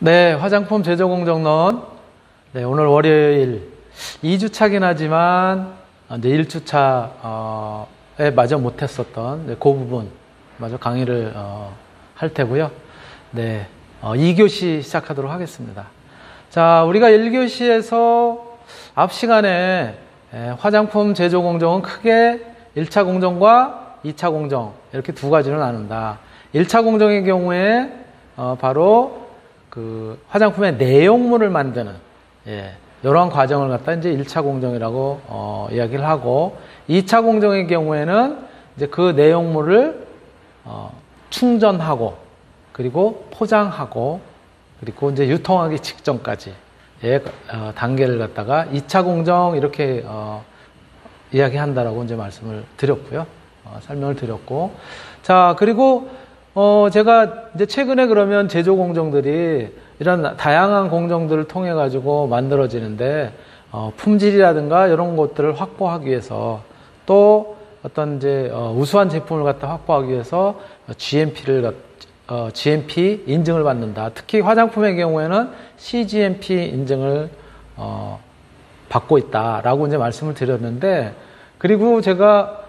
네, 화장품 제조 공정론. 네, 오늘 월요일 2주차긴 하지만 이제 1주차에 마저 못했었던 그 부분 마저 강의를 할 테고요. 네, 2교시 시작하도록 하겠습니다. 자, 우리가 1교시에서 앞 시간에 화장품 제조 공정은 크게 1차 공정과 2차 공정 이렇게 두 가지로 나눈다. 1차 공정의 경우에 바로 그 화장품의 내용물을 만드는 이러한 과정을 갖다 이제 1차 공정이라고 이야기를 하고, 2차 공정의 경우에는 이제 그 내용물을 충전하고 그리고 포장하고 그리고 이제 유통하기 직전까지 단계를 갖다가 2차 공정 이렇게 이야기한다라고 이제 말씀을 드렸고요. 설명을 드렸고, 자, 그리고 제가 이제 최근에 그러면 제조 공정들이 이런 다양한 공정들을 통해 가지고 만들어지는데, 품질이라든가 이런 것들을 확보하기 위해서, 또 어떤 이제 우수한 제품을 갖다 확보하기 위해서 GMP 인증을 받는다. 특히 화장품의 경우에는 CGMP 인증을 받고 있다라고 이제 말씀을 드렸는데, 그리고 제가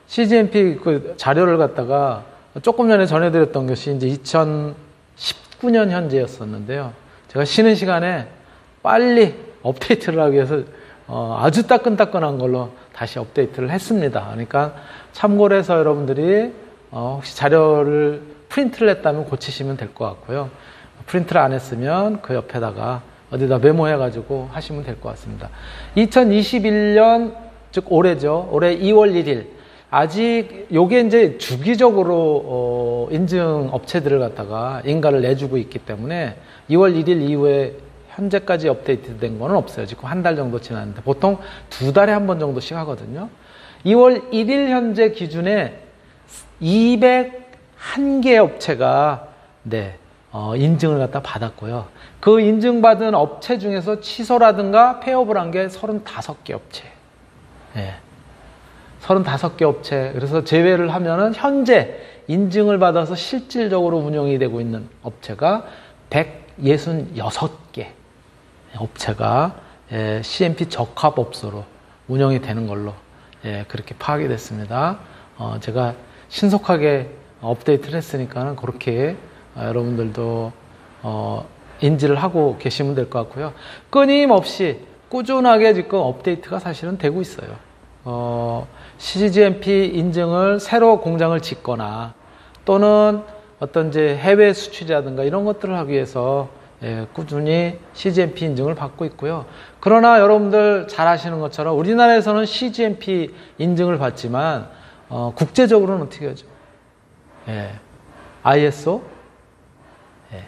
CGMP 그 자료를 갖다가 조금 전에 전해드렸던 것이 이제 2019년 현재였었는데요. 제가 쉬는 시간에 빨리 업데이트를 하기 위해서 아주 따끈따끈한 걸로 다시 업데이트를 했습니다. 그러니까 참고를 해서 여러분들이 혹시 자료를 프린트를 했다면 고치시면 될 것 같고요. 프린트를 안 했으면 그 옆에다가 어디다 메모해가지고 하시면 될 것 같습니다. 2021년, 즉 올해죠. 올해 2월 1일. 아직 요게 이제 주기적으로 인증 업체들을 갖다가 인가를 내주고 있기 때문에 2월 1일 이후에 현재까지 업데이트된 거는 없어요. 지금 한 달 정도 지났는데 보통 2달에 한 번 정도씩 하거든요. 2월 1일 현재 기준에 201개 업체가 인증을 갖다 받았고요. 그 인증받은 업체 중에서 취소라든가 폐업을 한 게 35개 업체. 35개 업체. 그래서 제외를 하면은 현재 인증을 받아서 실질적으로 운영이 되고 있는 업체가 166개 업체가 CMP 적합업소로 운영이 되는 걸로 그렇게 파악이 됐습니다. 제가 신속하게 업데이트를 했으니까는 그렇게 여러분들도 인지를 하고 계시면 될 것 같고요. 끊임없이 꾸준하게 지금 업데이트가 사실은 되고 있어요. CGMP 인증을 새로 공장을 짓거나 또는 어떤 이제 해외 수출이라든가 이런 것들을 하기 위해서 꾸준히 CGMP 인증을 받고 있고요. 그러나 여러분들 잘 아시는 것처럼 우리나라에서는 CGMP 인증을 받지만 국제적으로는 어떻게 하죠?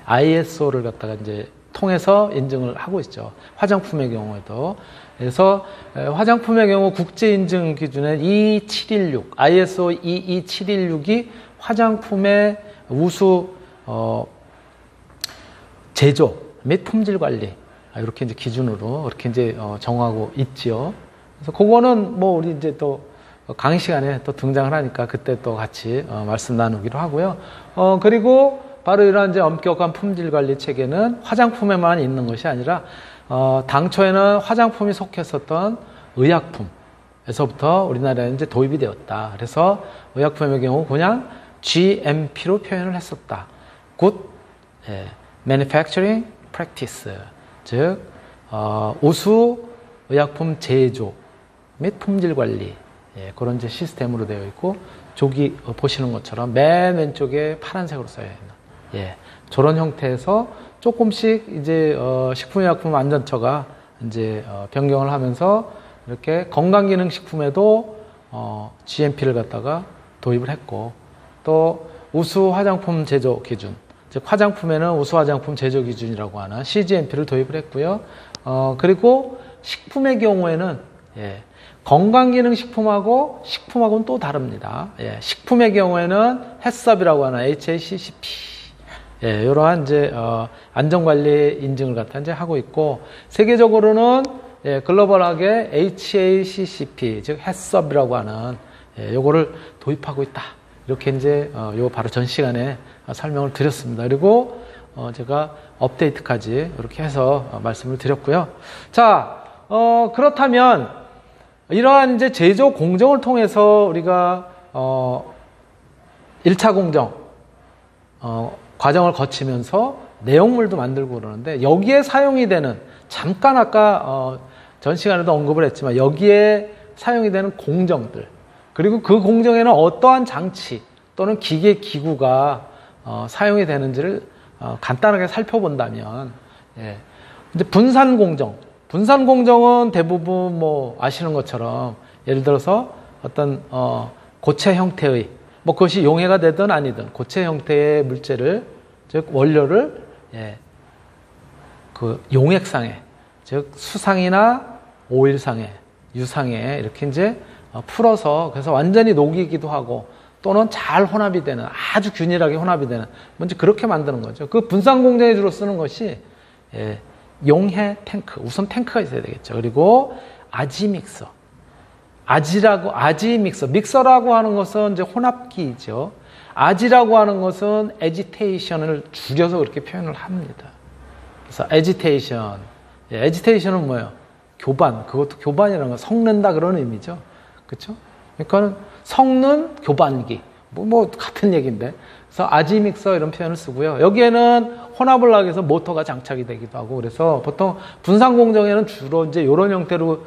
ISO를 갖다가 이제 통해서 인증을 하고 있죠. 화장품의 경우에도. 그래서 화장품의 경우 국제인증 기준에 22716, ISO 22716이 화장품의 우수 제조 및 품질 관리 이렇게 이제 기준으로 이렇게 이제 정하고 있지요. 그래서 그거는 뭐 우리 이제 또 강의 시간에 또 등장을 하니까 그때 또 같이 말씀 나누기로 하고요. 그리고 바로 이런 이제 엄격한 품질 관리 체계는 화장품에만 있는 것이 아니라 당초에는 화장품이 속했었던 의약품에서부터 우리나라에 이제 도입이 되었다. 그래서 의약품의 경우 그냥 GMP로 표현을 했었다. Good Manufacturing Practice, 즉 우수 의약품 제조 및 품질 관리 그런 이제 시스템으로 되어 있고, 저기 보시는 것처럼 맨 왼쪽에 파란색으로 써야 있는 저런 형태에서 조금씩 이제 식품의약품안전처가 이제 변경을 하면서 이렇게 건강기능식품에도 GMP를 갖다가 도입을 했고, 또 우수 화장품 제조 기준, 즉 화장품에는 우수 화장품 제조 기준이라고 하는 CGMP를 도입을 했고요. 그리고 식품의 경우에는 건강기능식품하고 식품하고는 또 다릅니다. 식품의 경우에는 해썹이라고 하는 HACCP 이러한 이제 안전관리 인증을 갖다 이제 하고 있고, 세계적으로는 글로벌하게 HACCP, 즉 해썹이라고 하는 요거를 도입하고 있다. 이렇게 이제 요 바로 전 시간에 설명을 드렸습니다. 그리고 제가 업데이트까지 이렇게 해서 말씀을 드렸고요. 자, 그렇다면 이러한 이제 제조 공정을 통해서 우리가 1차 공정 과정을 거치면서 내용물도 만들고 그러는데, 여기에 사용이 되는, 잠깐 아까 전 시간에도 언급을 했지만 여기에 사용이 되는 공정들, 그리고 그 공정에는 어떠한 장치 또는 기계 기구가 사용이 되는지를 간단하게 살펴본다면, 예, 이제 분산 공정은 대부분 뭐 아시는 것처럼 예를 들어서 어떤 고체 형태의, 뭐 그것이 용해가 되든 아니든 고체 형태의 물질을, 즉 원료를, 예, 그 용액상에, 즉 수상이나 오일상에, 유상에 이렇게 이제 풀어서, 그래서 완전히 녹이기도 하고 또는 잘 혼합이 되는, 아주 균일하게 혼합이 되는, 먼저 그렇게 만드는 거죠. 그 분산 공정에 주로 쓰는 것이, 예, 용해 탱크, 우선 탱크가 있어야 되겠죠. 그리고 아지 믹서, 아지 믹서, 믹서라고 하는 것은 이제 혼합기죠. 아지라고 하는 것은 에지테이션을 줄여서 그렇게 표현을 합니다. 그래서 에지테이션, 예, 에지테이션은 뭐예요? 교반, 그것도 교반이라는 건 섞는다 그런 의미죠. 그렇죠? 그러니까 섞는 교반기, 뭐 같은 얘기인데. 그래서 아지 믹서 이런 표현을 쓰고요. 여기에는 혼합을 하기 위해서 모터가 장착이 되기도 하고, 그래서 보통 분산 공정에는 주로 이제 이런 형태로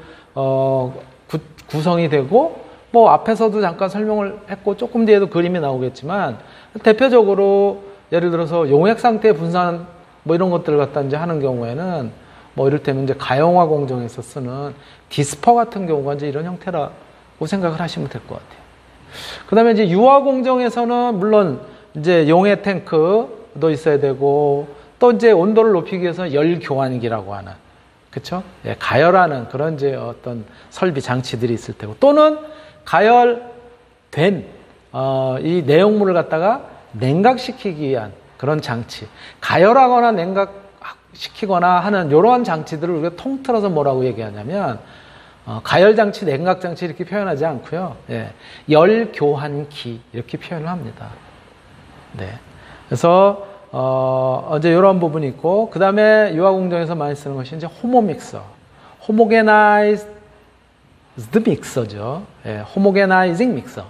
구성이 되고, 뭐 앞에서도 잠깐 설명을 했고 조금 뒤에도 그림이 나오겠지만, 대표적으로 예를 들어서 용액 상태의 분산 뭐 이런 것들을 갖다 이제 하는 경우에는 뭐 이를테면 이제 가용화 공정에서 쓰는 디스퍼 같은 경우가 이제 이런 형태라고 생각을 하시면 될 것 같아요. 그 다음에 이제 유화 공정에서는 물론 이제 용해 탱크도 있어야 되고, 또 이제 온도를 높이기 위해서 열 교환기라고 하는, 그쵸? 예, 가열하는 그런 이제 어떤 설비 장치들이 있을 테고, 또는 가열된 이 내용물을 갖다가 냉각시키기 위한 그런 장치, 가열하거나 냉각시키거나 하는 이러한 장치들을 우리가 통틀어서 뭐라고 얘기하냐면 가열장치, 냉각장치 이렇게 표현하지 않고요. 예, 열교환기 이렇게 표현을 합니다. 네. 그래서 이제 이런 부분이 있고, 그 다음에 유화공정에서 많이 쓰는 것이 이제 호모믹서, 호모게나이즈드 믹서죠. 예, 호모게나이징 믹서.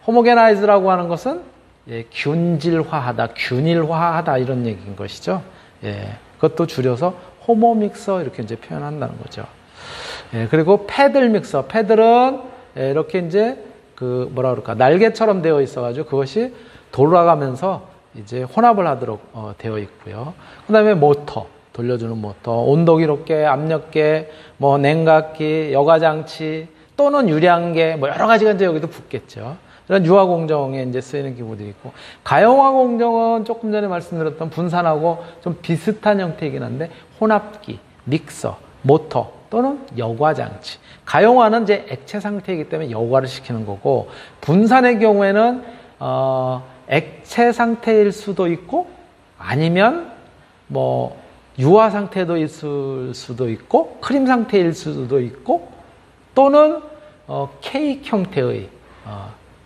호모게나이즈라고 하는 것은, 예, 균질화하다, 균일화하다 이런 얘기인 것이죠. 예, 그것도 줄여서 호모믹서 이렇게 이제 표현한다는 거죠. 예, 그리고 패들 믹서. 패들은, 예, 이렇게 이제 그 뭐라 그럴까, 날개처럼 되어 있어가지고 그것이 돌아가면서 이제 혼합을 하도록 되어 있고요. 그 다음에 모터, 돌려주는 모터, 온도기록계, 압력계, 뭐 냉각기, 여과장치, 또는 유량계, 뭐 여러 가지가 이제 여기도 붙겠죠. 이런 유화 공정에 이제 쓰이는 기구들이 있고, 가용화 공정은 조금 전에 말씀드렸던 분산하고 좀 비슷한 형태이긴 한데, 혼합기, 믹서, 모터, 또는 여과장치. 가용화는 이제 액체 상태이기 때문에 여과를 시키는 거고, 분산의 경우에는 액체 상태일 수도 있고, 아니면 뭐 유화 상태도 있을 수도 있고, 크림 상태일 수도 있고, 또는 케이크 형태의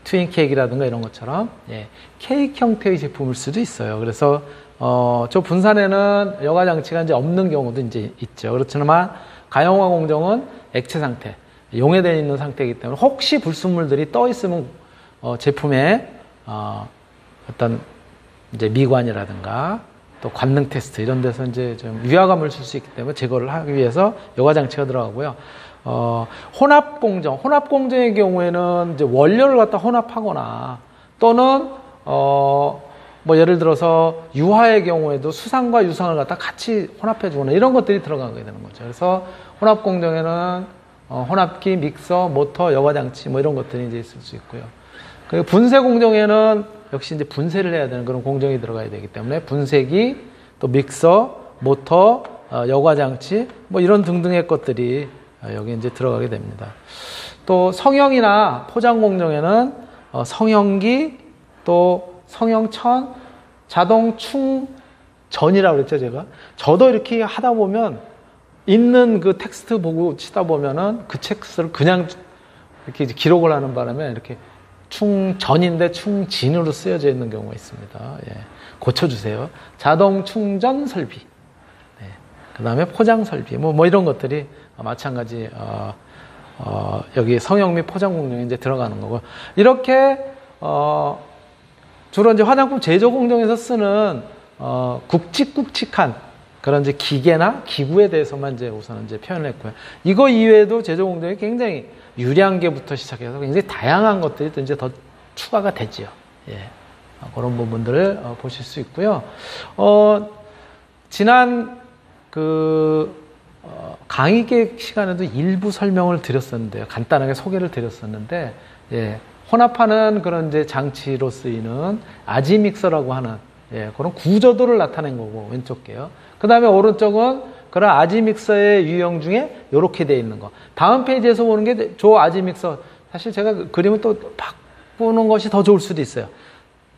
트윈 케이크라든가 이런 것처럼, 예, 케이크 형태의 제품일 수도 있어요. 그래서 저 분산에는 여과 장치가 이제 없는 경우도 이제 있죠. 그렇지만 가용화 공정은 액체 상태, 용해되어 있는 상태이기 때문에 혹시 불순물들이 떠 있으면 제품에 어떤 이제 미관이라든가 또 관능 테스트 이런 데서 이제 좀 위화감을 줄 수 있기 때문에 제거를 하기 위해서 여과 장치가 들어가고요. 혼합 공정의 경우에는 이제 원료를 갖다 혼합하거나, 또는 뭐 예를 들어서 유화의 경우에도 수상과 유상을 갖다 같이 혼합해 주거나 이런 것들이 들어가게 되는 거죠. 그래서 혼합 공정에는 혼합기, 믹서, 모터, 여과 장치 뭐 이런 것들이 이제 있을 수 있고요. 그리고 분쇄 공정에는 역시 이제 분쇄를 해야 되는 그런 공정이 들어가야 되기 때문에 분쇄기, 또 믹서, 모터, 여과 장치 뭐 이런 등등의 것들이 여기 이제 들어가게 됩니다. 또 성형이나 포장 공정에는 성형기, 또 성형천, 자동 충전이라고 그랬죠, 제가. 저도 이렇게 하다 보면 있는 그 텍스트 보고 치다 보면은 그 텍스트를 그냥 이렇게 기록을 하는 바람에 이렇게 충전인데 충진으로 쓰여져 있는 경우가 있습니다. 예. 고쳐주세요. 자동 충전 설비. 네. 그 다음에 포장 설비. 뭐 이런 것들이 마찬가지, 여기 성형 및 포장 공정에 이제 들어가는 거고. 이렇게, 주로 이제 화장품 제조 공정에서 쓰는, 굵직굵직한 그런 이제 기계나 기구에 대해서만 이제 우선 이제 표현을 했고요. 이거 이외에도 제조 공정이 굉장히 유량계부터 시작해서 굉장히 다양한 것들이 또 이제 더 추가가 되지요. 예. 그런 부분들을 보실 수 있고요. 지난 강의 계획 시간에도 일부 설명을 드렸었는데요. 간단하게 소개를 드렸었는데, 예. 혼합하는 그런 이제 장치로 쓰이는 아지 믹서라고 하는, 예. 그런 구조도를 나타낸 거고, 왼쪽 게요. 그 다음에 오른쪽은 그런 아지 믹서의 유형 중에 이렇게 되어 있는 거. 다음 페이지에서 보는 게 저 아지 믹서. 사실 제가 그림을 또 바꾸는 것이 더 좋을 수도 있어요.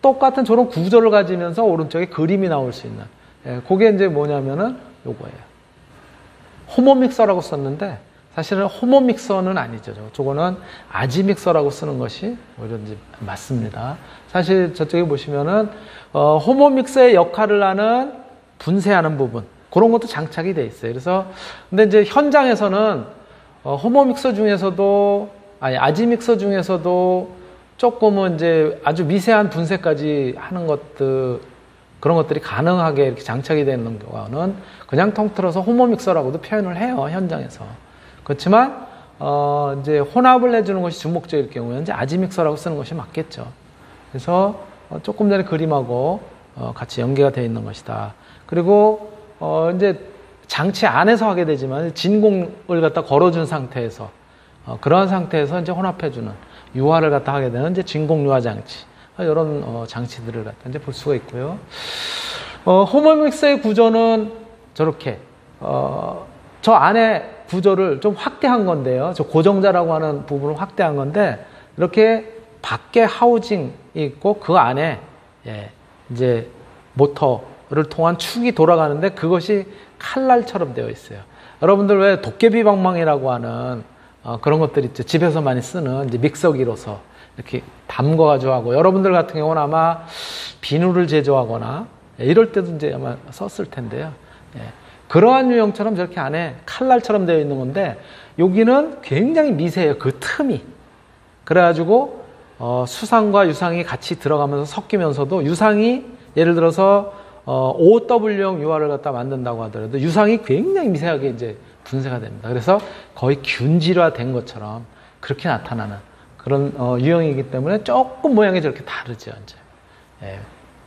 똑같은 저런 구조를 가지면서 오른쪽에 그림이 나올 수 있는. 예, 그게 이제 뭐냐면은 요거예요. 호모 믹서라고 썼는데 사실은 호모 믹서는 아니죠. 저거는 아지 믹서라고 쓰는 것이 오히려 이제 맞습니다. 사실 저쪽에 보시면은 호모 믹서의 역할을 하는 분쇄하는 부분 그런 것도 장착이 돼 있어요. 그래서 근데 이제 현장에서는 호모 믹서 중에서도 아지 믹서 중에서도 조금은 이제 아주 미세한 분쇄까지 하는 것들 그런 것들이 가능하게 이렇게 장착이 되는 경우는 그냥 통틀어서 호모 믹서라고도 표현을 해요, 현장에서. 그렇지만 이제 혼합을 해주는 것이 주목적일 경우에는 이제 아지 믹서라고 쓰는 것이 맞겠죠. 그래서 조금 전에 그림하고 같이 연계가 되어 있는 것이다. 그리고 이제 장치 안에서 하게 되지만 진공을 갖다 걸어준 상태에서 그러한 상태에서 이제 혼합해주는 유화를 갖다 하게 되는 이제 진공 유화 장치 이런 장치들을 갖다 이제 볼 수가 있고요. 호모 믹서의 구조는 저렇게 저 안에 구조를 좀 확대한 건데요. 저 고정자라고 하는 부분을 확대한 건데 이렇게 밖에 하우징이 있고 그 안에 이제 모터를 통한 축이 돌아가는데 그것이 칼날처럼 되어 있어요. 여러분들 왜 도깨비 방망이라고 하는 그런 것들 있죠. 집에서 많이 쓰는 이제 믹서기로서 이렇게 담궈가지고 하고 여러분들 같은 경우는 아마 비누를 제조하거나 이럴 때도 이제 아마 썼을 텐데요. 그러한 유형처럼 저렇게 안에 칼날처럼 되어 있는 건데 여기는 굉장히 미세해요. 그 틈이. 그래가지고 수상과 유상이 같이 들어가면서 섞이면서도 유상이 예를 들어서 OW형 유화를 갖다 만든다고 하더라도 유상이 굉장히 미세하게 이제 분쇄가 됩니다. 그래서 거의 균질화된 것처럼 그렇게 나타나는 그런 유형이기 때문에 조금 모양이 저렇게 다르죠. 이제.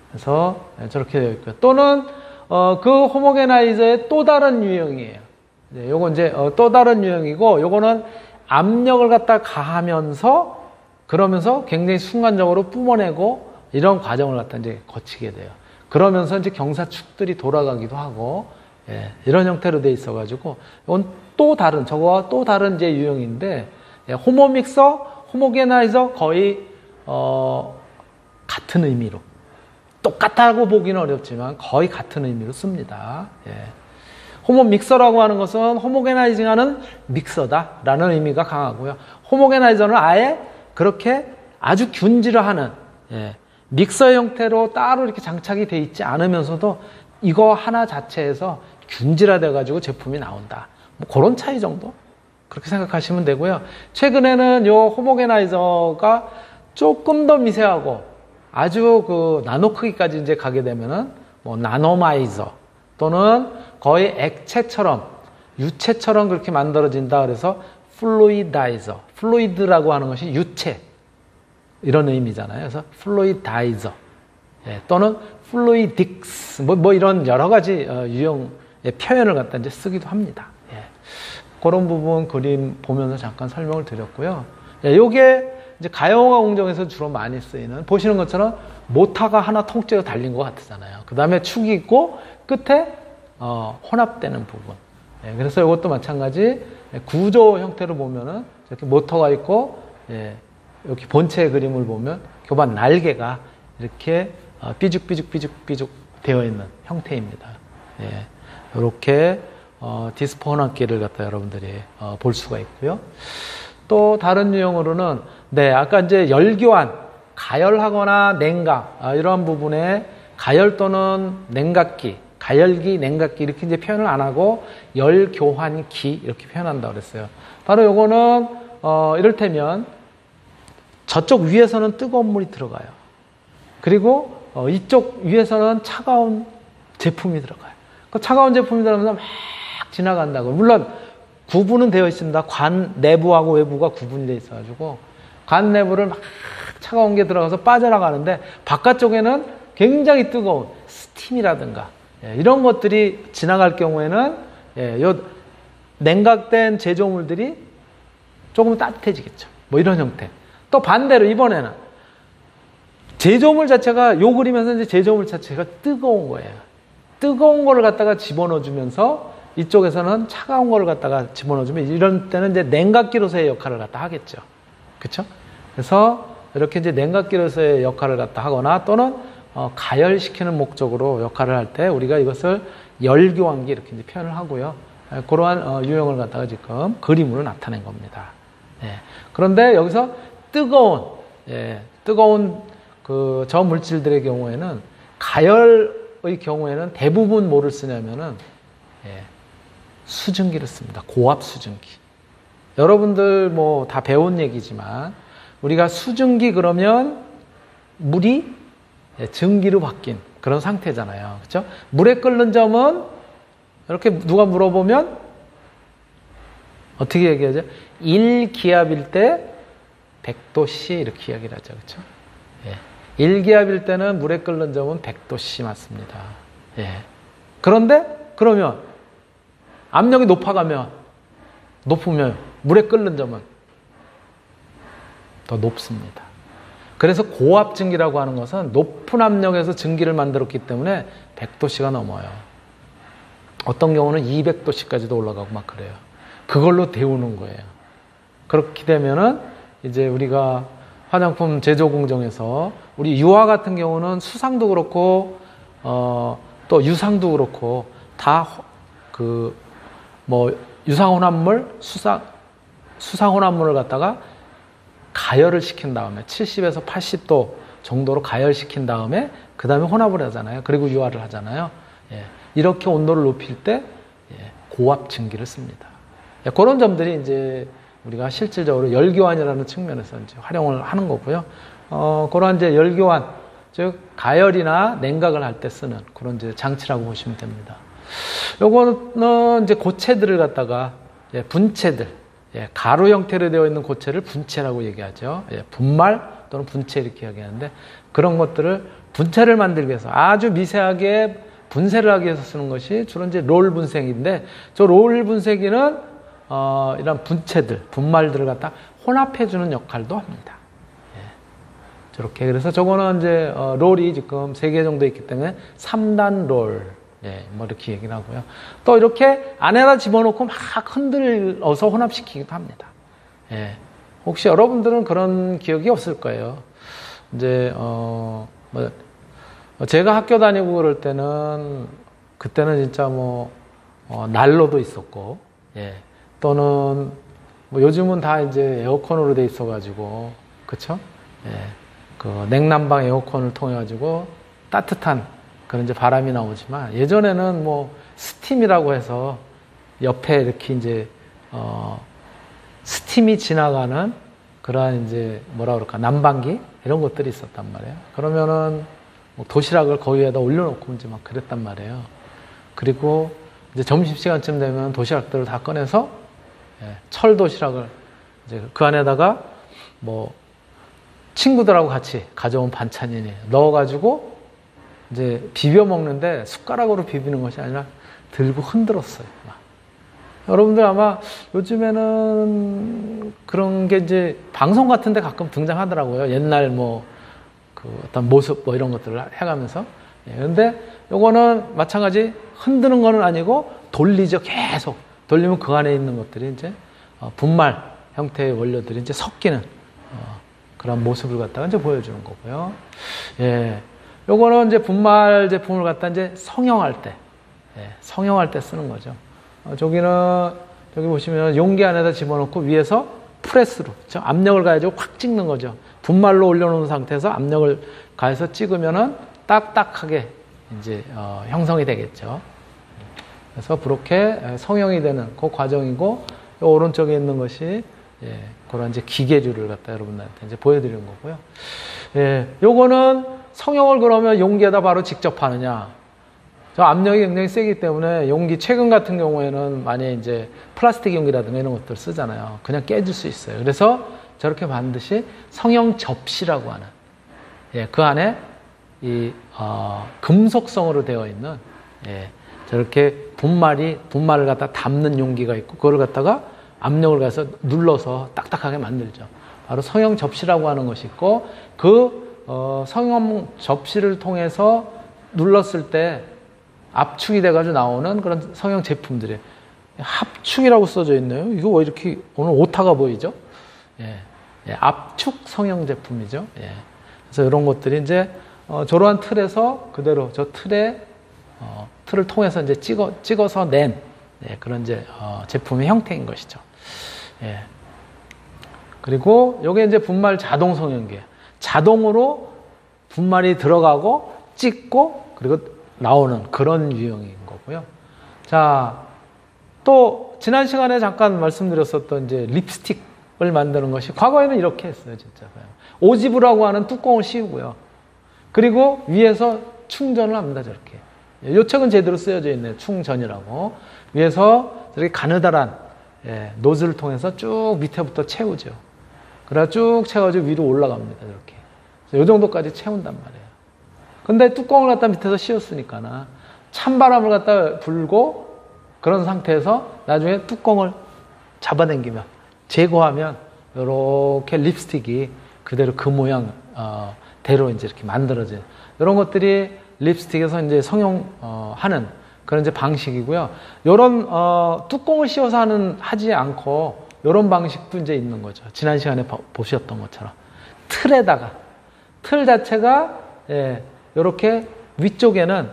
그래서 저렇게 되어 있고요. 또는 그 호모게나이저의 또 다른 유형이에요. 요건 이제 또 다른 유형이고 요거는 압력을 갖다 가하면서 그러면서 굉장히 순간적으로 뿜어내고 이런 과정을 갖다 이제 거치게 돼요. 그러면서 이제 경사축들이 돌아가기도 하고 이런 형태로 돼 있어가지고 이건 또 다른 저거와 또 다른 이제 유형인데 호모 믹서, 호모게나이저 거의 같은 의미로 똑같다고 보기는 어렵지만 거의 같은 의미로 씁니다. 호모 믹서라고 하는 것은 호모게나이징하는 믹서다라는 의미가 강하고요. 호모게나이저는 아예 그렇게 아주 균질화하는 믹서의 형태로 따로 이렇게 장착이 돼 있지 않으면서도 이거 하나 자체에서 균질화돼 가지고 제품이 나온다. 뭐 그런 차이 정도 그렇게 생각하시면 되고요. 최근에는 요 호모게나이저가 조금 더 미세하고 아주 그 나노 크기까지 이제 가게 되면은 뭐 나노마이저 또는 거의 액체처럼 유체처럼 그렇게 만들어진다. 그래서 플루이다이저, 플루이드라고 하는 것이 유체 이런 의미잖아요. 그래서 플루이다이저 또는 플루이딕스 뭐 이런 여러 가지 유형의 표현을 갖다 이제 쓰기도 합니다. 그런 부분 그림 보면서 잠깐 설명을 드렸고요. 요게 이제 가용화 공정에서 주로 많이 쓰이는 보시는 것처럼 모터가 하나 통째로 달린 것 같잖아요. 그 다음에 축이 있고 끝에 혼합되는 부분. 그래서 이것도 마찬가지 구조 형태로 보면은 이렇게 모터가 있고 이렇게 본체의 그림을 보면 교반 날개가 이렇게 삐죽삐죽 되어 있는 형태입니다. 이렇게 디스포 혼합기를 갖다 여러분들이 볼 수가 있고요. 또 다른 유형으로는 네, 아까 이제 열교환, 가열하거나 냉각 이러한 부분에 가열 또는 냉각기, 가열기, 냉각기 이렇게 이제 표현을 안 하고 열교환기 이렇게 표현한다고 그랬어요. 바로 요거는 이를테면 저쪽 위에서는 뜨거운 물이 들어가요. 그리고 이쪽 위에서는 차가운 제품이 들어가요. 그 차가운 제품이 들어가면서 막 지나간다고. 물론 구분은 되어 있습니다. 관 내부하고 외부가 구분이 되어 있어가지고 관 내부를 막 차가운 게 들어가서 빠져나가는데 바깥쪽에는 굉장히 뜨거운 스팀이라든가 이런 것들이 지나갈 경우에는 요 냉각된 제조물들이 조금 따뜻해지겠죠. 뭐 이런 형태. 또 반대로 이번에는 제조물 자체가 요 그리면서 이제 제조물 자체가 뜨거운 거예요. 뜨거운 거를 갖다가 집어넣어 주면서 이쪽에서는 차가운 거를 갖다가 집어넣어 주면 이런 때는 이제 냉각기로서의 역할을 갖다 하겠죠. 그렇죠? 그래서 이렇게 이제 냉각기로서의 역할을 갖다 하거나 또는 가열시키는 목적으로 역할을 할 때 우리가 이것을 열교환기 이렇게 이제 표현을 하고요. 그러한 유형을 갖다가 지금 그림으로 나타낸 겁니다. 그런데 여기서 뜨거운 저 물질들의 경우에는 가열의 경우에는 대부분 뭐를 쓰냐면은 수증기를 씁니다. 고압 수증기. 여러분들 뭐 다 배운 얘기지만 우리가 수증기 그러면 물이 증기로 바뀐 그런 상태잖아요. 그렇죠? 물에 끓는 점은 이렇게 누가 물어보면 어떻게 얘기하죠? 1기압일 때 100도씨 이렇게 이야기를 하죠. 그렇죠? 1기압일 때는 물에 끓는 점은 100도씨 맞습니다. 그런데 그러면 압력이 높으면 물에 끓는 점은 더 높습니다. 그래서 고압 증기라고 하는 것은 높은 압력에서 증기를 만들었기 때문에 100도씨가 넘어요. 어떤 경우는 200도씨까지도 올라가고 막 그래요. 그걸로 데우는 거예요. 그렇게 되면은 이제 우리가 화장품 제조 공정에서 우리 유화 같은 경우는 수상도 그렇고 또 유상도 그렇고 다 유상혼합물, 수상혼합물을 갖다가 가열을 시킨 다음에 70에서 80도 정도로 가열시킨 다음에 그 다음에 혼합을 하잖아요. 그리고 유화를 하잖아요. 이렇게 온도를 높일 때 고압 증기를 씁니다. 그런 점들이 이제 우리가 실질적으로 열교환이라는 측면에서 이제 활용을 하는 거고요. 그런 이제 열교환, 즉 가열이나 냉각을 할 때 쓰는 그런 이제 장치라고 보시면 됩니다. 요거는 이제 고체들을 갖다가 분체들, 가루 형태로 되어 있는 고체를 분체라고 얘기하죠. 분말 또는 분체 이렇게 이야기하는데 그런 것들을 분체를 만들기 위해서 아주 미세하게 분쇄를 하기 위해서 쓰는 것이 주로 이제 롤 분쇄기인데 저 롤 분쇄기는 이런 분체들, 분말들을 갖다 혼합해주는 역할도 합니다. 저렇게 그래서 저거는 이제 롤이 지금 3개 정도 있기 때문에 3단 롤. 뭐 이렇게 얘기를 하고요. 또 이렇게 안에다 집어넣고 막 흔들어서 혼합시키기도 합니다. 혹시 여러분들은 그런 기억이 없을 거예요. 이제 제가 학교 다니고 그럴 때는 그때는 진짜 난로도 있었고, 또는 요즘은 다 이제 에어컨으로 돼 있어가지고, 그쵸? 그 냉난방 에어컨을 통해 가지고 따뜻한 그런 이제 바람이 나오지만 예전에는 스팀이라고 해서 옆에 이렇게 이제 스팀이 지나가는 그러한 이제 난방기 이런 것들이 있었단 말이에요. 그러면은 도시락을 거기 위에다 올려놓고 이제 막 그랬단 말이에요. 그리고 이제 점심시간쯤 되면 도시락들을 다 꺼내서 철 도시락을 이제 그 안에다가 친구들하고 같이 가져온 반찬이니 넣어가지고 이제 비벼 먹는데 숟가락으로 비비는 것이 아니라 들고 흔들었어요. 여러분들 아마 요즘에는 그런 게 이제 방송 같은 데 가끔 등장하더라고요. 옛날 어떤 모습 이런 것들을 해가면서. 그런데 요거는 마찬가지 흔드는 거는 아니고 돌리죠. 계속. 돌리면 그 안에 있는 것들이 이제 분말 형태의 원료들이 이제 섞이는 그런 모습을 갖다가 이제 보여주는 거고요. 요거는 이제 분말 제품을 갖다 이제 성형할 때 쓰는 거죠. 저기 보시면 용기 안에다 집어넣고 위에서 프레스로, 그렇죠? 압력을 가해가지고 확 찍는 거죠. 분말로 올려놓은 상태에서 압력을 가해서 찍으면은 딱딱하게 이제 형성이 되겠죠. 그래서 그렇게 성형이 되는 그 과정이고, 오른쪽에 있는 것이 그런 이제 기계류를 갖다 여러분들한테 이제 보여드리는 거고요. 요거는 성형을 그러면 용기에다 바로 직접 하느냐? 저 압력이 굉장히 세기 때문에 용기, 최근 같은 경우에는 많이 이제 플라스틱 용기라든가 이런 것들 쓰잖아요. 그냥 깨질 수 있어요. 그래서 저렇게 반드시 성형 접시라고 하는, 그 안에 이 금속성으로 되어 있는, 저렇게 분말을 갖다 담는 용기가 있고, 그걸 갖다가 압력을 가해서 눌러서 딱딱하게 만들죠. 바로 성형 접시라고 하는 것이 있고, 그 성형 접시를 통해서 눌렀을 때 압축이 돼가지고 나오는 그런 성형 제품들이, 합축이라고 써져 있네요. 이거 왜 이렇게 오늘 오타가 보이죠? 압축 성형 제품이죠. 그래서 이런 것들이 이제 저러한 틀에서 그대로 저 틀을 통해서 이제 찍어서 낸 그런 이제 제품의 형태인 것이죠. 그리고 이게 이제 분말 자동 성형기예요. 자동으로 분말이 들어가고 찍고 그리고 나오는 그런 유형인 거고요. 자, 또 지난 시간에 잠깐 말씀드렸었던 이제 립스틱을 만드는 것이, 과거에는 이렇게 했어요, 진짜. 오지브라고 하는 뚜껑을 씌우고요. 그리고 위에서 충전을 합니다, 저렇게. 요 책은 제대로 쓰여져 있네요. 충전이라고. 위에서 저렇게 가느다란 노즐을 통해서 쭉 밑에부터 채우죠. 그래서 쭉 채워가지고 위로 올라갑니다, 이렇게. 요 정도까지 채운단 말이에요. 근데 뚜껑을 갖다 밑에서 씌웠으니까 찬바람을 갖다 불고 그런 상태에서 나중에 뚜껑을 잡아당기면, 제거하면 이렇게 립스틱이 그대로 그 모양 대로 이제 이렇게 만들어진 이런 것들이 립스틱에서 이제 성형하는 그런 이제 방식이고요. 이런 뚜껑을 씌워서 하지 않고 이런 방식도 이제 있는 거죠. 지난 시간에 보셨던 것처럼 틀 자체가 이렇게 위쪽에는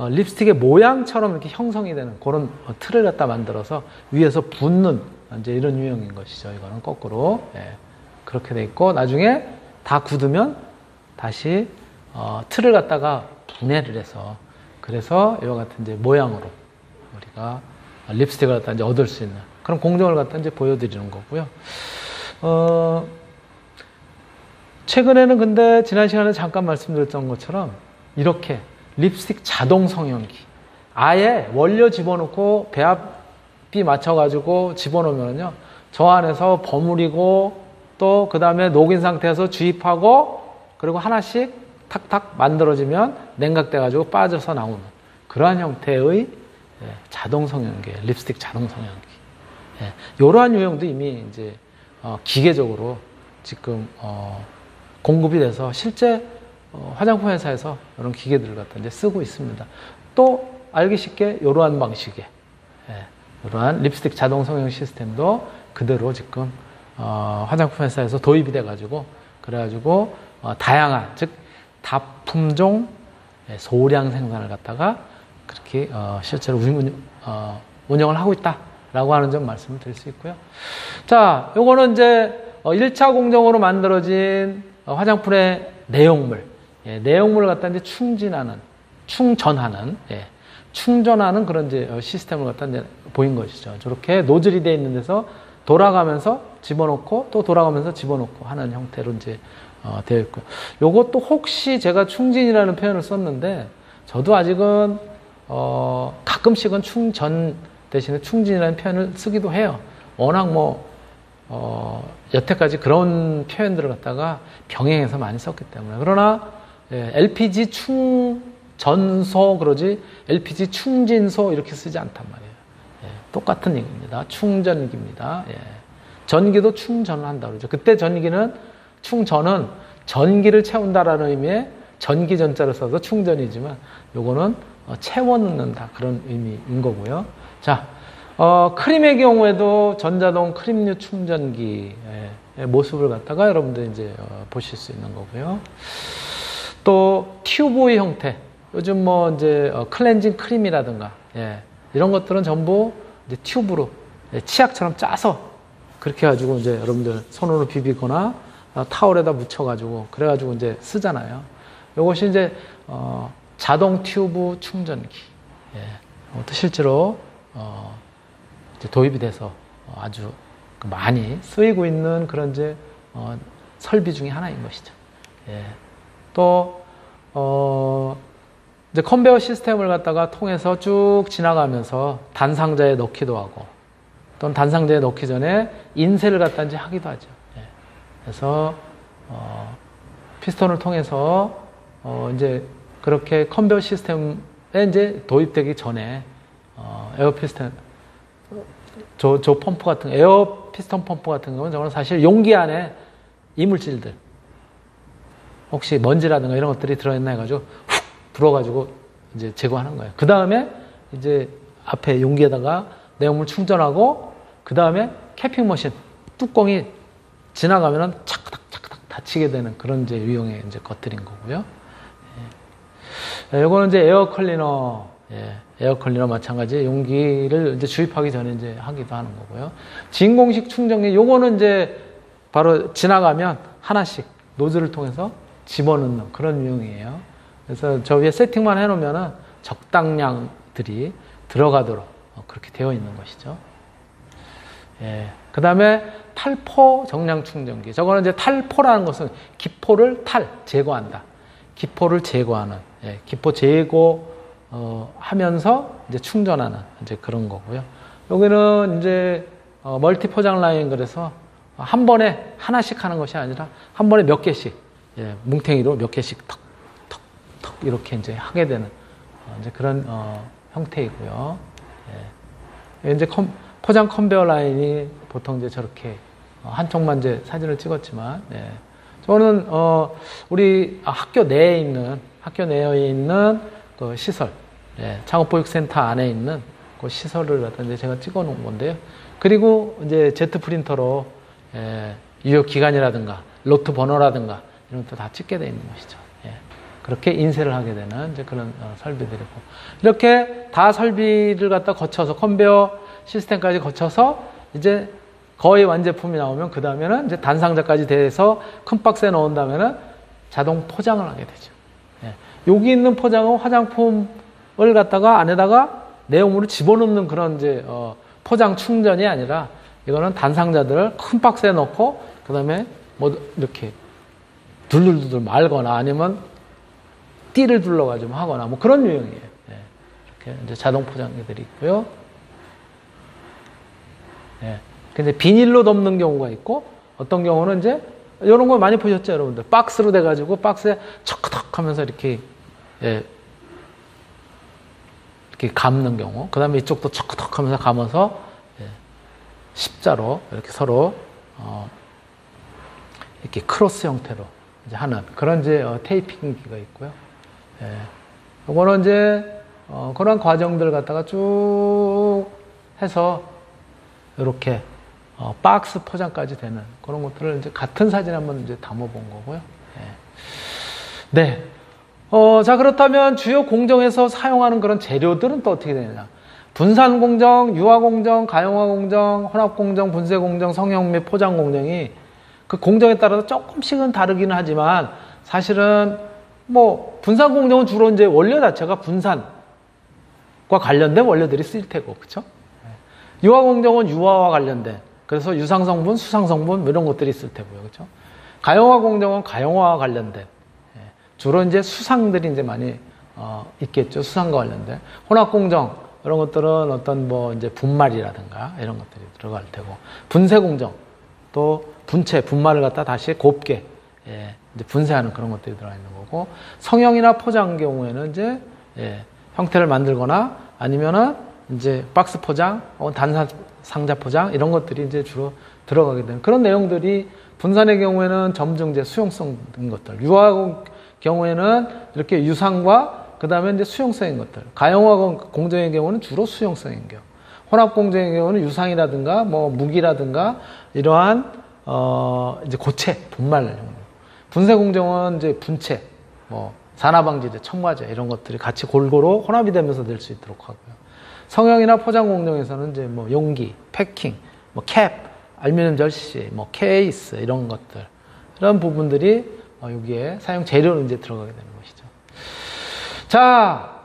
립스틱의 모양처럼 이렇게 형성이 되는 그런 틀을 갖다 만들어서 위에서 붓는 이제 이런 유형인 것이죠. 이거는 거꾸로 그렇게 돼 있고, 나중에 다 굳으면 다시 틀을 갖다가 분해를 해서, 그래서 이와 같은 이제 모양으로 우리가 립스틱을 갖다 이제 얻을 수 있는 그런 공정을 갖다 이제 보여드리는 거고요. 최근에는 근데 지난 시간에 잠깐 말씀드렸던 것처럼 이렇게 립스틱 자동 성형기, 아예 원료 집어넣고 배합비 맞춰가지고 집어넣으면요, 저 안에서 버무리고 또 그 다음에 녹인 상태에서 주입하고 그리고 하나씩 탁탁 만들어지면 냉각돼가지고 빠져서 나오는 그러한 형태의 자동 성형기, 립스틱 자동 성형기. 이러한 유형도 이미 이제 기계적으로 지금 공급이 돼서 실제 화장품 회사에서 이런 기계들을 갖다 이제 쓰고 있습니다. 또 알기 쉽게 이러한 방식의 이러한 립스틱 자동 성형 시스템도 그대로 지금 화장품 회사에서 도입이 돼가지고, 그래가지고 다양한, 즉 다품종 소량 생산을 갖다가 그렇게 실제로 운영을 하고 있다라고 하는 점 말씀을 드릴 수 있고요. 자, 요거는 이제 1차 공정으로 만들어진 화장품의 내용물, 내용물을 갖다 이제 충전하는 그런 이제 시스템을 갖다 이제 보인 것이죠. 저렇게 노즐이 되어 있는 데서 돌아가면서 집어넣고 또 돌아가면서 집어넣고 하는 형태로 이제 되어 있고, 요것도 혹시 제가 충진이라는 표현을 썼는데, 저도 아직은 가끔씩은 충전 대신에 충진이라는 표현을 쓰기도 해요. 워낙 여태까지 그런 표현들을 갖다가 병행해서 많이 썼기 때문에. 그러나 LPG 충전소 그러지 LPG 충진소 이렇게 쓰지 않단 말이에요. 똑같은 얘기입니다. 충전기입니다. 전기도 충전을 한다고 그러죠. 그때 충전은 전기를 채운다라는 의미의 전기전자를 써서 충전이지만, 요거는 채워넣는다 그런 의미인 거고요. 자, 크림의 경우에도 전자동 크림류 충전기의 모습을 갖다가 여러분들 이제 보실 수 있는 거고요. 또 튜브의 형태, 요즘 이제 클렌징 크림이라든가 이런 것들은 전부 이제 튜브로 치약처럼 짜서 그렇게 해가지고 이제 여러분들 손으로 비비거나 타월에다 묻혀가지고 그래가지고 이제 쓰잖아요. 이것이 이제 자동 튜브 충전기. 예. 이것도 실제로 이제 도입이 돼서 아주 많이 쓰이고 있는 그런 이제 설비 중에 하나인 것이죠. 예. 또 이제 컨베이어 시스템을 갖다가 통해서 쭉 지나가면서 단상자에 넣기도 하고, 또는 단상자에 넣기 전에 인쇄를 갖다 이제 하기도 하죠. 예. 그래서 피스톤을 통해서 이제 그렇게 컨베이어 시스템에 이제 도입되기 전에 에어 피스톤 저 펌프 같은 에어 피스톤 펌프 같은 경우는 저는 사실 용기 안에 이물질들 혹시 먼지라든가 이런 것들이 들어있나 해가지고 훅 불어가지고 이제 제거하는 거예요. 그 다음에 이제 앞에 용기에다가 내용물 충전하고 그 다음에 캐핑 머신 뚜껑이 지나가면은 차크닥 닫히게 되는 그런 이제 유형의 이제 것들인 거고요. 예. 요거는 이제 에어 클리너, 예. 에어 클리너 마찬가지 용기를 이제 주입하기 전에 이제 하기도 하는 거고요. 진공식 충전기 요거는 이제 바로 지나가면 하나씩 노즐을 통해서 집어넣는 그런 유형이에요. 그래서 저 위에 세팅만 해놓으면은 적당량들이 들어가도록 그렇게 되어 있는 것이죠. 예. 그 다음에 탈포 정량 충전기. 저거는 이제 탈포라는 것은 기포를 제거한다. 기포를 제거하는, 예. 기포 제거, 하면서 이제 충전하는 이제 그런 거고요. 여기는 이제, 멀티 포장 라인 그래서 한 번에 하나씩 하는 것이 아니라 한 번에 몇 개씩, 예. 뭉탱이로 몇 개씩 턱 이렇게 이제 하게 되는, 이제 그런, 형태이고요. 예. 이제 포장 컨베이어 라인이 보통 이제 저렇게 한쪽만 이제 사진을 찍었지만, 예. 저는 우리 학교 내에 있는 그 시설, 예. 창업보육센터 안에 있는 그 시설을 갖다 이제 제가 찍어놓은 건데요. 그리고 이제 제트 프린터로 예. 유효 기간이라든가 로트 번호라든가 이런 것도 다 찍게 되어 있는 것이죠. 예. 그렇게 인쇄를 하게 되는 이제 그런 설비들이고, 이렇게 다 설비를 갖다 거쳐서 컨베이어 시스템까지 거쳐서 이제 거의 완제품이 나오면 그 다음에는 이제 단상자까지 돼서 큰 박스에 넣은 다음에는 자동 포장을 하게 되죠. 예. 여기 있는 포장은 화장품을 갖다가 안에다가 내용물을 집어넣는 그런 이제 포장 충전이 아니라 이거는 단상자들을 큰 박스에 넣고 그 다음에 뭐 이렇게 둘둘둘 말거나 아니면 띠를 둘러가지고 하거나 뭐 그런 유형이에요. 예. 이렇게 이제 자동 포장기들이 있고요. 예. 근데 비닐로 덮는 경우가 있고, 어떤 경우는 이제, 이런 거 많이 보셨죠, 여러분들? 박스로 돼가지고, 박스에 척턱 하면서 이렇게, 예, 이렇게 감는 경우. 그 다음에 이쪽도 척턱 하면서 감아서, 예, 십자로, 이렇게 서로, 이렇게 크로스 형태로 이제 하는 그런 이제 테이핑기가 있고요. 예. 이거는 이제, 그런 과정들 갖다가 쭉 해서, 이렇게, 박스 포장까지 되는 그런 것들을 이제 같은 사진에 한번 이제 담아본 거고요. 예. 네. 자, 그렇다면 주요 공정에서 사용하는 그런 재료들은 또 어떻게 되느냐. 분산 공정, 유화 공정, 가용화 공정, 혼합 공정, 분쇄 공정, 성형 및 포장 공정이 그 공정에 따라서 조금씩은 다르기는 하지만 사실은 뭐 분산 공정은 주로 이제 원료 자체가 분산과 관련된 원료들이 쓰일 테고, 그쵸? 유화 공정은 유화와 관련된, 그래서 유상성분, 수상성분 뭐 이런 것들이 있을 테고요, 그렇죠? 가용화 공정은 가용화와 관련된, 예, 주로 이제 수상들이 이제 많이 있겠죠, 수상과 관련된. 혼합 공정 이런 것들은 어떤 뭐 이제 분말이라든가 이런 것들이 들어갈 테고, 분쇄 공정 또 분말을 갖다 다시 곱게 예, 이제 분쇄하는 그런 것들이 들어가 있는 거고, 성형이나 포장 경우에는 이제 예, 형태를 만들거나 아니면은 이제 박스 포장, 단상 상자 포장 이런 것들이 이제 주로 들어가게 되는 그런 내용들이, 분산의 경우에는 점증제 수용성인 것들, 유화 경우에는 이렇게 유상과 그 다음에 이제 수용성인 것들, 가용화 공정의 경우는 주로 수용성인 경우, 혼합 공정의 경우는 유상이라든가 뭐 무기라든가 이러한 이제 고체 분말, 분쇄 공정은 이제 분체, 뭐 산화방지제, 첨가제 이런 것들이 같이 골고루 혼합이 되면서 될 수 있도록 하고요. 성형이나 포장 공정에서는 이제 뭐 용기, 패킹, 뭐 캡, 알루미늄 절씨, 뭐 케이스 이런 것들, 이런 부분들이 여기에 사용 재료로 이제 들어가게 되는 것이죠. 자,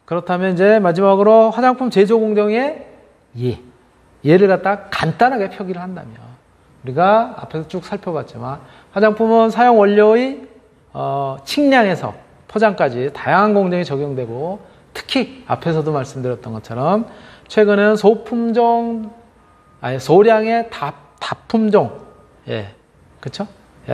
그렇다면 이제 마지막으로 화장품 제조 공정의 예를 갖다 간단하게 표기를 한다면, 우리가 앞에서 쭉 살펴봤지만 화장품은 사용 원료의 측량에서 포장까지 다양한 공정이 적용되고, 특히 앞에서도 말씀드렸던 것처럼 최근에는 소량의 다품종, 그쵸?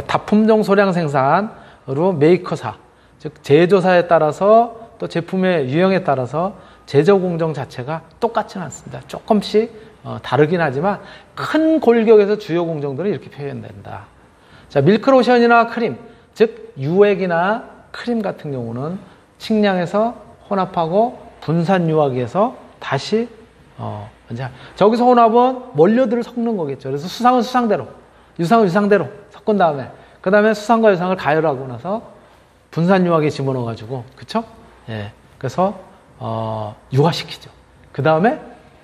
다품종 소량 생산으로 메이커사, 즉 제조사에 따라서 또 제품의 유형에 따라서 제조 공정 자체가 똑같지는 않습니다. 조금씩 다르긴 하지만 큰 골격에서 주요 공정들은 이렇게 표현된다. 자, 밀크로션이나 크림, 즉 유액이나 크림 같은 경우는 측량해서 혼합하고 분산 유화기에서 다시 이제 저기서 혼합은 원료들을 섞는 거겠죠. 그래서 수상은 수상대로, 유상은 유상대로 섞은 다음에 그 다음에 수상과 유상을 가열하고 나서 분산 유화기에 집어넣어 가지고, 그쵸? 그래서 유화시키죠. 그 다음에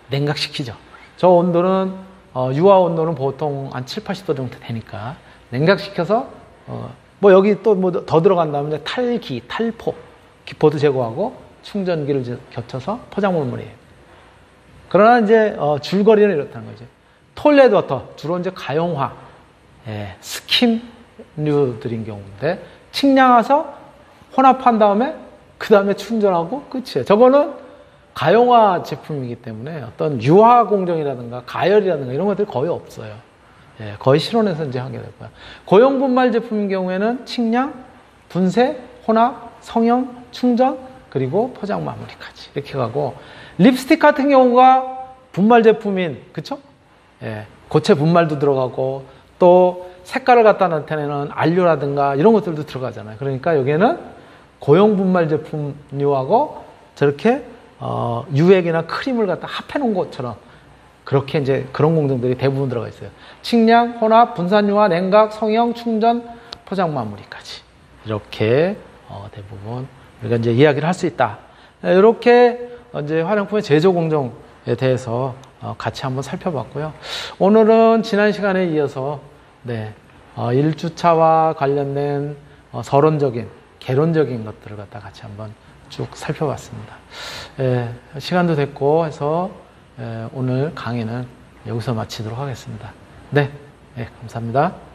냉각시키죠. 저 온도는 유화 온도는 보통 한 7, 80도 정도 되니까 냉각시켜서 뭐 여기 또 뭐 더 들어간다면 탈기, 탈포, 기포도 제거하고 충전기를 겹쳐서 포장물물이에요. 그러나 이제 줄거리는 이렇다는 거죠. 토일렛 워터, 주로 이제 가용화, 스킴류들인 경우인데 측량해서 혼합한 다음에 그 다음에 충전하고 끝이에요. 저거는 가용화 제품이기 때문에 어떤 유화 공정이라든가 가열이라든가 이런 것들이 거의 없어요. 거의 실온에서 이제 하게 되고요. 고용 분말 제품인 경우에는 측량, 분쇄, 혼합, 성형, 충전, 그리고 포장 마무리까지 이렇게 가고, 립스틱 같은 경우가 분말 제품인, 그쵸? 고체 분말도 들어가고 또 색깔을 갖다 나타내는 안료라든가 이런 것들도 들어가잖아요. 그러니까 여기에는 고용 분말 제품류하고 저렇게 유액이나 크림을 갖다 합해 놓은 것처럼 그렇게 이제 그런 공정들이 대부분 들어가 있어요. 측량, 혼합, 분산유화, 냉각, 성형, 충전, 포장 마무리까지 이렇게 대부분 우리가 이제 이야기를 할 수 있다. 이렇게 이제 화장품의 제조 공정에 대해서 같이 한번 살펴봤고요. 오늘은 지난 시간에 이어서 1주차와 관련된 서론적인, 개론적인 것들을 갖다 같이 한번 쭉 살펴봤습니다. 시간도 됐고 해서 오늘 강의는 여기서 마치도록 하겠습니다. 감사합니다.